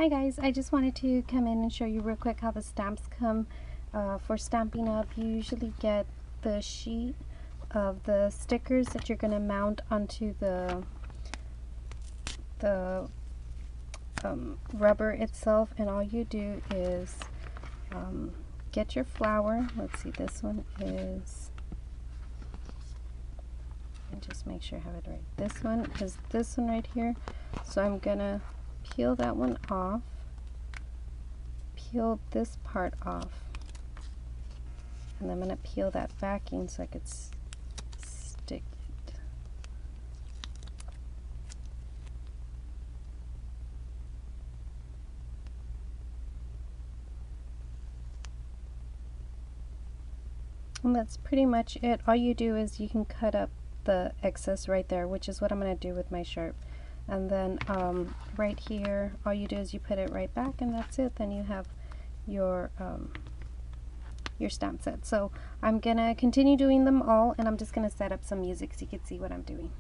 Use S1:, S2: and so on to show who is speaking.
S1: Hi guys, I just wanted to come in and show you real quick how the stamps come. For Stampin' Up, you usually get the sheet of the stickers that you're going to mount onto the rubber itself, and all you do is get your flower. Let's see, this one is, and just make sure I have it right. This one is this one right here. So I'm gonna peel that one off, peel this part off, and I'm going to peel that backing so I could stick it. And that's pretty much it. All you do is you can cut up the excess right there, which is what I'm going to do with my sharp. And then right here, all you do is you put it right back, and that's it. Then you have your stamp set. So I'm gonna continue doing them all, and I'm just gonna set up some music so you can see what I'm doing.